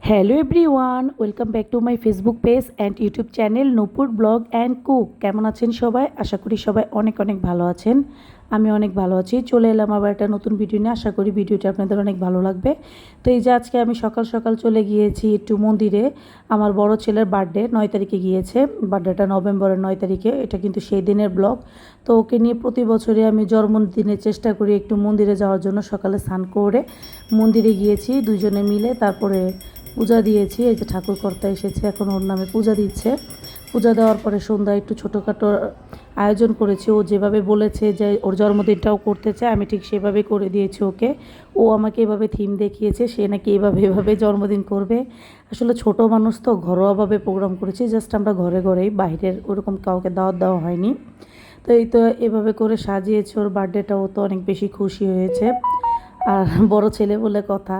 Hello everyone, welcome back to my Facebook page and YouTube channel Nupur blog and cook. কেমন আছেন সবাই? আশা করি সবাই অনেক অনেক ভালো আছেন। আমি অনেক ভালো আছি। চলে এলাম আবার একটা নতুন ভিডিও নিয়ে। আশা করি ভিডিওটা আপনাদের অনেক ভালো লাগবে। তো এই যে আজকে আমি সকাল সকাল চলে গিয়েছি একটু মন্দিরে। আমার বড় ছেলের বার্থডে 9 তারিখে গিয়েছে। বার্থডেটা নভেম্বরের 9 তারিখে। এটা কিন্তু সেই দিনের ব্লগ। তো ওকে নিয়ে প্রতি বছরে আমি জন্মদিনের চেষ্টা করি একটু মন্দিরে যাওয়ার জন্য। সকালে স্নান করে মন্দিরে গিয়েছি দুজনে মিলে। তারপরে পূজা দিয়েছি। এই যে ঠাকুরকর্তা এসেছে, এখন ওর নামে পূজা দিচ্ছে। পূজা দেওয়ার পরে সন্ধ্যায় একটু ছোটোখাটো আয়োজন করেছি। ও যেভাবে বলেছে যে ওর জন্মদিনটাও করতে চায়, আমি ঠিক সেভাবে করে দিয়েছি ওকে। ও আমাকে এভাবে থিম দেখিয়েছে, সে নাকি এভাবে জন্মদিন করবে। আসলে ছোট মানুষ তো, ঘরোয়াভাবে প্রোগ্রাম করেছি। জাস্ট আমরা ঘরে ঘরেই, বাইরের ওরকম কাউকে দাওয়াত দেওয়া হয়নি। তো এই তো এভাবে করে সাজিয়েছে ওর বার্থডেটা। ও তো অনেক বেশি খুশি হয়েছে। আর বড় ছেলে বলে কথা,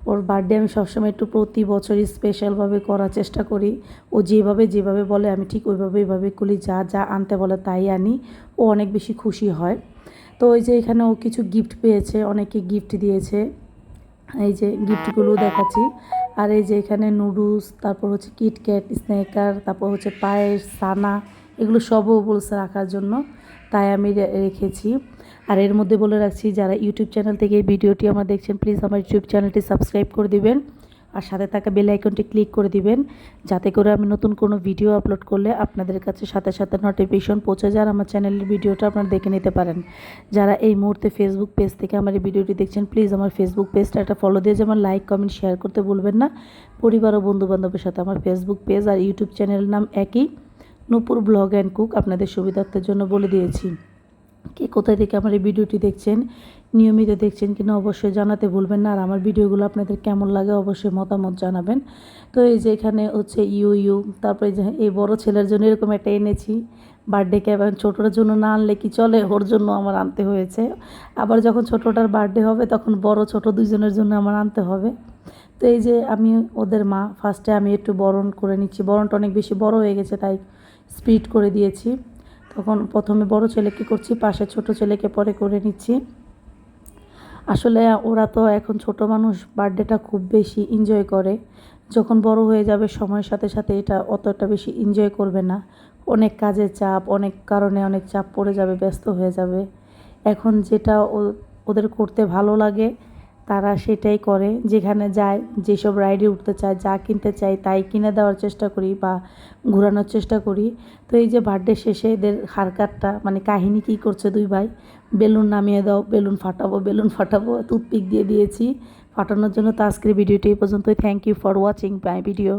ওর বার্থডে আমি সবসময় একটু প্রতি বছরই স্পেশালভাবে করার চেষ্টা করি। ও যেভাবে বলে আমি ঠিক ওইভাবে করি। যা যা আনতে বলে তাই আনি। ও অনেক বেশি খুশি হয়। তো ওই যে এখানে ও কিছু গিফট পেয়েছে, অনেকে গিফট দিয়েছে। এই যে গিফটগুলো দেখাচ্ছি। আর এই যে এখানে নুডলস, তারপর হচ্ছে কিটক্যাট, স্ন্যাকার, তারপর হচ্ছে পায়েস, সানা, এগুলো সবও বলছে রাখার জন্য, তাই আমি রেখেছি। আর এর মধ্যে বলে রাখছি, যারা ইউটিউব চ্যানেল থেকে এই ভিডিওটি আমার দেখছেন, প্লিজ আমার ইউটিউব চ্যানেলটি সাবস্ক্রাইব করে দিবেন। আর সাথে থাকা বেল আইকনটি ক্লিক করে দিবেন, যাতে করে আমি নতুন কোনো ভিডিও আপলোড করলে আপনাদের কাছে সাথে সাথে নোটিফিকেশন পৌঁছে যায়, আমার চ্যানেলের ভিডিওটা আপনারা দেখে নিতে পারেন। যারা এই মুহূর্তে ফেসবুক পেজ থেকে আমার এই ভিডিওটি দেখছেন, প্লিজ আমার ফেসবুক পেজটা একটা ফলো দিয়ে যেমন লাইক কমেন্ট শেয়ার করতে ভুলবেন না। পরিবার ও বন্ধুবান্ধবের সাথে আমার ফেসবুক পেজ আর ইউটিউব চ্যানেলের নাম একই, নূপুর ব্লগ অ্যান্ড কুক। আপনাদের সুবিধার্থের জন্য বলে দিয়েছি। কে কোথায় থেকে আমার এই ভিডিওটি দেখছেন, নিয়মিত দেখছেন কিনা অবশ্যই জানাতে ভুলবেন না। আর আমার ভিডিওগুলো আপনাদের কেমন লাগে অবশ্যই মতামত জানাবেন। তো এই যে এখানে হচ্ছে ইউ, তারপরে যে এই বড় ছেলের জন্য এরকম একটা এনেছি বার্থডে ক্যাপ। ছোটোটার জন্য না আনলে কি চলে, ওর জন্য আমার আনতে হয়েছে। আবার যখন ছোটোটার বার্থডে হবে তখন বড় ছোট দুইজনের জন্য আমার আনতে হবে। তো এই যে আমি ওদের মা, ফার্স্টে আমি একটু বরণ করে নিচ্ছি। বরণটা অনেক বেশি বড় হয়ে গেছে, তাই স্পিড করে দিয়েছি। তখন প্রথমে বড় ছেলেকে করছি, পাশে ছোট ছেলেকে পরে করে নিচ্ছি। আসলে ওরা তো এখন ছোট মানুষ, বার্থডেটা খুব বেশি এনজয় করে। যখন বড় হয়ে যাবে সময়ের সাথে সাথে এটা অতটা বেশি এনজয় করবে না। অনেক কাজের চাপ, অনেক কারণে অনেক চাপ পড়ে যাবে, ব্যস্ত হয়ে যাবে। এখন যেটা ওদের করতে ভালো লাগে তারা সেটাই করে। যেখানে যায়, যেসব রাইডে উঠতে চায়, যা কিনতে চাই তাই কিনে দেওয়ার চেষ্টা করি বা ঘোরানোর চেষ্টা করি। তো এই যে বার্থডে শেষে এদের হারকাতটা, মানে কাহিনী কী করছে দুই ভাই, বেলুন নামিয়ে দাও, বেলুন ফাটাবো টুথপিক দিয়ে দিয়েছি ফাটানোর জন্য। তো আজকের ভিডিওটি এই পর্যন্তই। Thank you for watching my video.